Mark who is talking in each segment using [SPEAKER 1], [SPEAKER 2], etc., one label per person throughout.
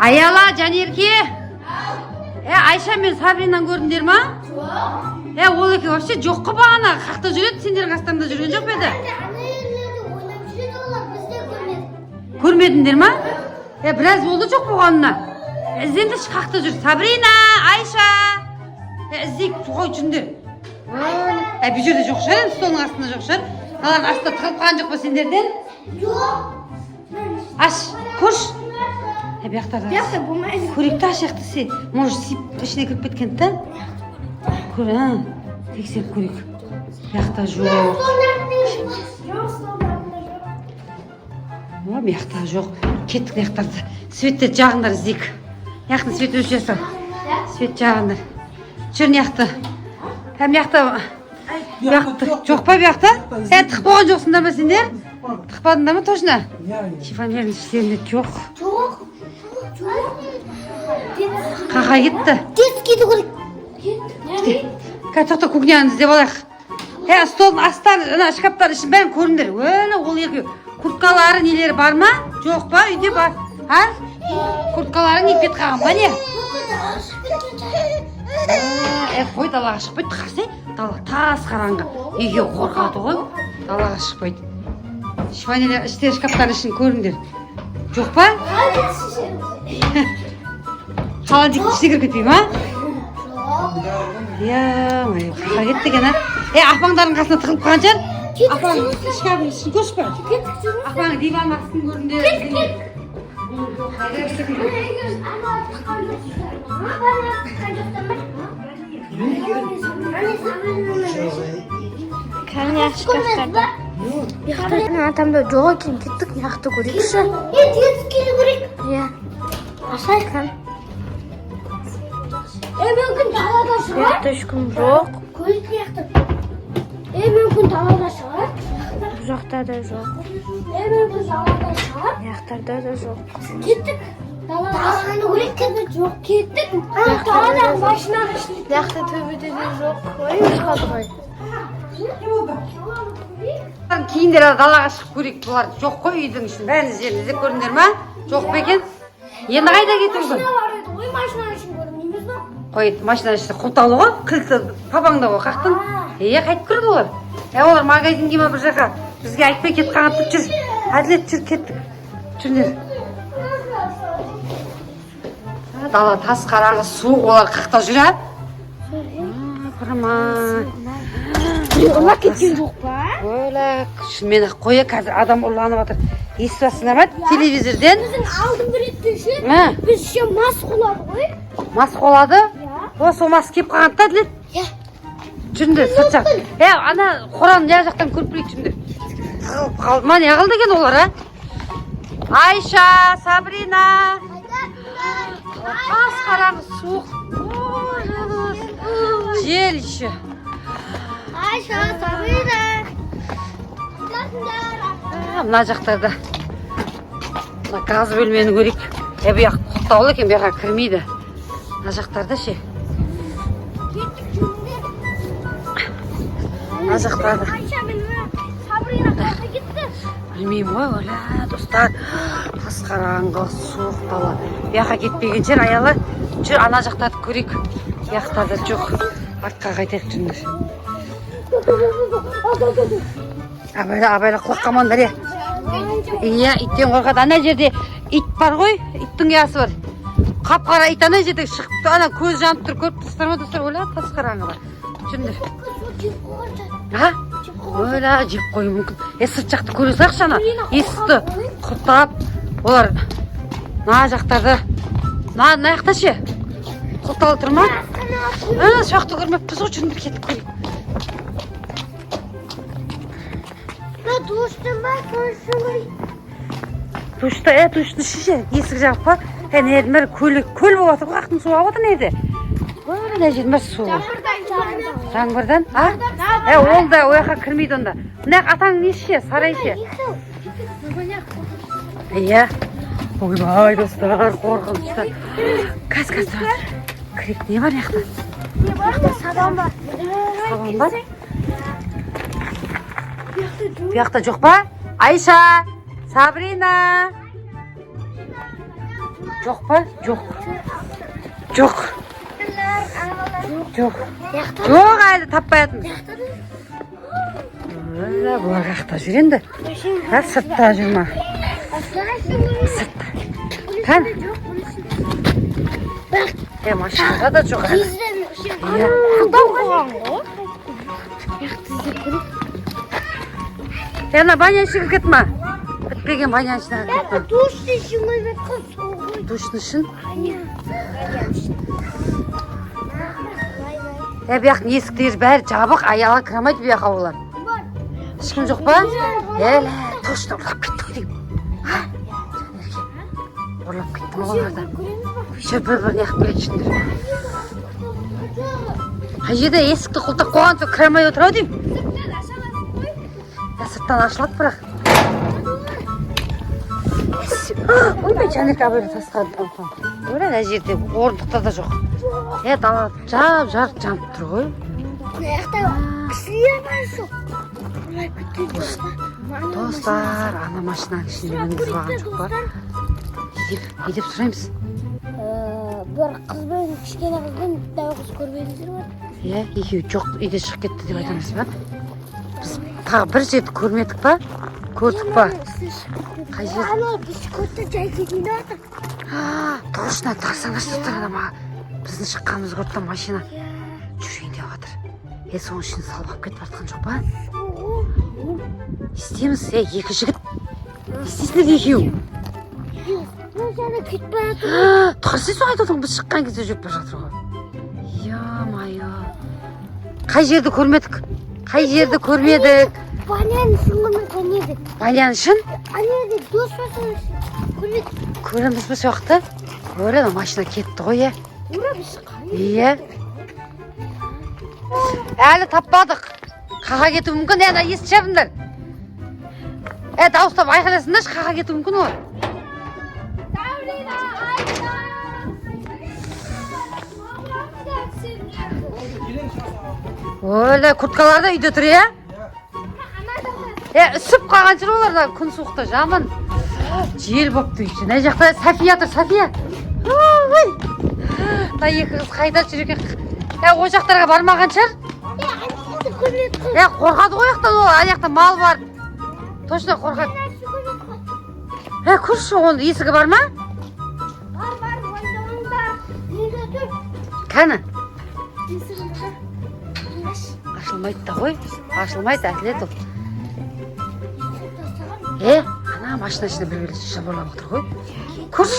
[SPEAKER 1] Аяла, Жанерке. Айша мен Сабринаны көрдіңдер ма? Жоқ. Ол еке вообще жоқ қой бағана. Қақта жүреді, сендердің қастарыңда жүрген жоқ па еді? Көрмедіңдер ма? Біраз болды жоқ болғанына. Іздендірші қақта жүр. Сабрина, Айша. Іздейік, қой жүріңдер. Бұл жерде жоқ шығар, столдың астында жоқ шығар. Қаланың астында тығылып қалған жоқ па сендерден? Жоқ. Аш, көрш. Бияқта болмайды. Көректі аш яқты се. Может, сип ішіне кіріп кеткен та? Көр, тексеріп көрек. Бияқта жоқ. Бияқта жоқ. Кеттік бияқтарды. Светті жағындар іздейік. Яқтың свет өші жасау. Свет жағындар. Жүрін яқты. Бияқта. Жоқ па бияқта? Тық болған жоқсыңдар ма сендер? Тықпадыңдар ма точно? Шифонердің іштерінде жоқ. Жоқ. Қаға кетті?
[SPEAKER 2] Кетті көрек.
[SPEAKER 1] Тоқта кухняны іздеп алайық. Столдың астары, шкаптар ішін бәрін көріңдер. Ол ерге курткалары нелері бар ма? Жоқ па? Үйде бар. Курткалары не пет қаған ба не? Қой далаға шықпайды. Қарсы? Дала тас қараңғы. Үйге қорқады ғой. Далаға шықпайды. Шифонерлер іштері шкаптар ішін көріңдер. Жоқ па? Холодильник ішіне кіріп кетпей ма? Қаға кетті екен, апаңдардың қасына тығылып қалған жар. Апаң шкаптың ішін көрші па? Апаң диван астын көріңдер.
[SPEAKER 2] Кәне шкафтарда. Атамда жоқ екен, кеттік яқты көрейікші. Детскийді көрейік. Ашайқан. Мүмкін далада шығар? Яқты ешкім жоқ. Көрейік яқты. Мүмкін далада шығар? Бұл жақта да жоқ. Мүмкін далада шығар? Яқтарда да жоқ. Кеттік. Даланы көрейік, кеттік. Жоқ, кеттік. Далада машинаға ішілік. Яқты төбеде де жоқ. Көрейік қалды ғой.
[SPEAKER 1] Кейіндер далаға шығып көрейік. Бұлар жоқ қой үйдің ішін. Бәрін іздеп көріңдер ма? Жоқ па екен? Енді қайда кету ғой?
[SPEAKER 2] Машина бар еді ғой, машинаның ішін көрмейміз ба?
[SPEAKER 1] Қой, машинаның іші құлтаулы ғой, кілті папаңда ғой, қақтың. Қайтып кірді олар? Олар магазинге ма бір жаққа? Бізге айтпай кетіп қағантып жүр. Әділет жүр, кеттік. Жүрдер. Дала тас қараңғы суық, олар қақта жүр, Құрмай.
[SPEAKER 2] Олар кеткен жоқ па?
[SPEAKER 1] Шынымен ақ қойы, қазір адам ұрланып жатыр. Естіп жатсыңдар ма телевизорден?
[SPEAKER 2] Біздің алдын біретпеші, біз ще мас қолады ғой.
[SPEAKER 1] Мас қолады? Сол мас кеп қағантта әділет? Жүріңдер, сырт жақ. Ана қораның не жақтан көріп білейік жүріңдер. Тығылып қалды ма, не қылды екен олар, Айша, Сабрина. Тас қараңғы суық. Жел еще.
[SPEAKER 2] Айша, Сабрина.
[SPEAKER 1] Мына жақтарда газ бөлмені көрейік. Бұяқ құлтаулы екен, бұяққа кірмейді. Мына жақтарда ше. Мына жақтарда.
[SPEAKER 2] Айша мен Сабрина қайда кетті?
[SPEAKER 1] Білмеймін ғой, достар. Тас қараңғы, суық дала. Бұяққа кетпеген жер, аялы. Жүр, ана жақтарды көрейік. Бұяқтарда жоқ. Артқа қайтайық жүріңдер. Абайла құлақ қамандар, иттен қорқады. Ана жерде ит бар ғой, иттің ұясы бар. Қап-қара ит ана жерде шығып, ана көз жанып тұр, көріп тұрсыздар ма, достар? Тас қараңғы бар. Жүріңдер. Жеп қою мүмкін. Сырт жақты көре салақшы ана. Есікті құрттап, олар мына жақтарды, мына жақта ше құлталы тұр ма? Шақты көрмеппіз ғой, жүріңдер, кетіп көрейік.
[SPEAKER 2] Душтың ба, душтың
[SPEAKER 1] ба? Душтың шеше, есік жақ па? Нердің бәрі көл болып атыр, қақтың суға отыр неді? Мына жердің бәрі суға. Жаңбырдан? Ол да ояққа кірмейді онда. Мұнақ атаң не ше, сарай ше? Ойбай, достар, қорқынышты. Кәз тұрады. Кірек не бар яқта?
[SPEAKER 2] Сабан бар.
[SPEAKER 1] Сабан бар? Бұяқта жоқ па? Айша, Сабрина. Жоқ па? Жоқ. Жоқ. Жоқ. Жоқ, әлі таппай жатырмыз. Бұлар қақта жүр енді. Сыртта жүр ма? Сыртта. Қан? Машинада да жоқ әлі. Ана баняншыға кетма. Бітпеген баняншыға кетма.
[SPEAKER 2] Душный үшін ойбет қыз.
[SPEAKER 1] Душный үшін? Бұяқ есіктер бәрі жабық, аяла кірамайды бұяқ аулар. Ешкім жоқ па? Әлі, точно ұрлап кетті дейм. Ұрлап кетті ма оларда? Жүр бір-бір неғып келетшіндер. Қай жерде есікті құлтақ қоған соң кірамай отырау дейм. Сырттан ашылады бірақ. Ойбай, Жанерка абайда тасқады. Өлі әне жерде орындықта да жоқ. Далада жап-жарық жанып тұр ғой.
[SPEAKER 2] Кісілер бар жоқ.
[SPEAKER 1] Достар, ана машинаның ішінде мінгізіп алған жоқ па? Не деп сұраймыз?
[SPEAKER 2] Бір қыз бен кішкене қызбен дәу қыз көрмедіңіздер ме?
[SPEAKER 1] Екеуі жоқ, үйде шығып кетті деп айтамыз ба? Біз тағы бір жерді көрмедік па? Көрдік па? Қай жер?
[SPEAKER 2] Ана біз көтті жай кетейді отыр.
[SPEAKER 1] Точно, тарсаңаш тұр адама. Біздің шыққанымыз көрді машина. Жүрейін деп жатыр. Соның үшін салып алып кетіп жатқан жоқ па? Істейміз, екі жігіт. Істейсіңдер екеу.
[SPEAKER 2] Жаңа кетіп бара жатыр.
[SPEAKER 1] Тарсай соң айтып отырмын, біз шыққан кезде жүріп бара жатыр ғой. Ё-майо. Қай жерді көрмедік? Қай жерді көрмедік?
[SPEAKER 2] Банян үшін ғана көрмедік.
[SPEAKER 1] Банян үшін?
[SPEAKER 2] Анеде дос басын көрмедік.
[SPEAKER 1] Көреміз бі соқты? Көреді, машина кетті ғой,
[SPEAKER 2] Ура біз шыққан.
[SPEAKER 1] Әлі таппадық. Қаға кету мүмкін, ана есті шабындар. Дауыстап айқайласыңдаршы, қаға кету мүмкін ғой. Өлі, құртқаларда үйде тұр, Үсіп қалған жүр оларда, күн суықта жаман. Жел бопты үйші. Нәй жақта Сафия тұр, Сафия. Екі қыз қайда жүр екен. О жақтарға бармаған шығар? Қорқады ғой яқтан ол, аяқта мал бар. Точно қорқады. Көрші оның есігі бар ма?
[SPEAKER 2] Бар, ойдауында. Неге тұр?
[SPEAKER 1] Кәні? Ашылмайды да ғой. Ашылмайды, әділет ол. Ана машина ішінде бір-бір жабырлап отыр ғой. Көрш.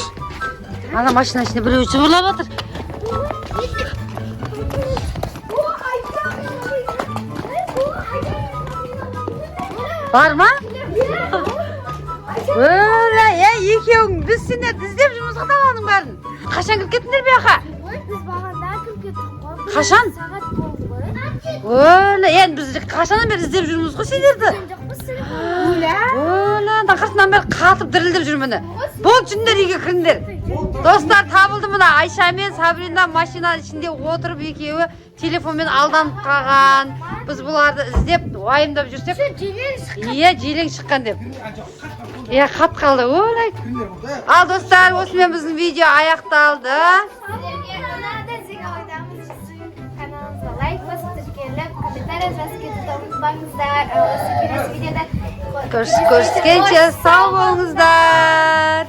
[SPEAKER 1] Ана машина ішінде бір-бір жабырлап отыр. Бар ма? Өлі, екеуің біз сендер іздеп жұмысқа табаның бәрін. Қашан кіріп кеттіңдер бе аға?
[SPEAKER 2] Біз бағанда кіріп кеттік.
[SPEAKER 1] Қашан?
[SPEAKER 2] Сағат болды ғой.
[SPEAKER 1] Өлі, біз қашаннан бері іздеп жүрміз ғой сендерді. Қасынан бері қатып дірілдеп жүрмені. Бұл жүндер үйге кіріндер. Достар, табылды мұна. Айша мен Сабрина машина ішінде отырып екеуі телефонмен алданып қалған. Біз бұларды іздеп, уайымдап жүрсек. Желең шыққан деп. Қат қалды. Ал достар, осымен біздің видео аяқталды.
[SPEAKER 2] Лайк басып тіркеліп, комментария жазып кетуді ұмытпаңыздар. Келесі видеода
[SPEAKER 1] Көріскенше сау болыңыздар.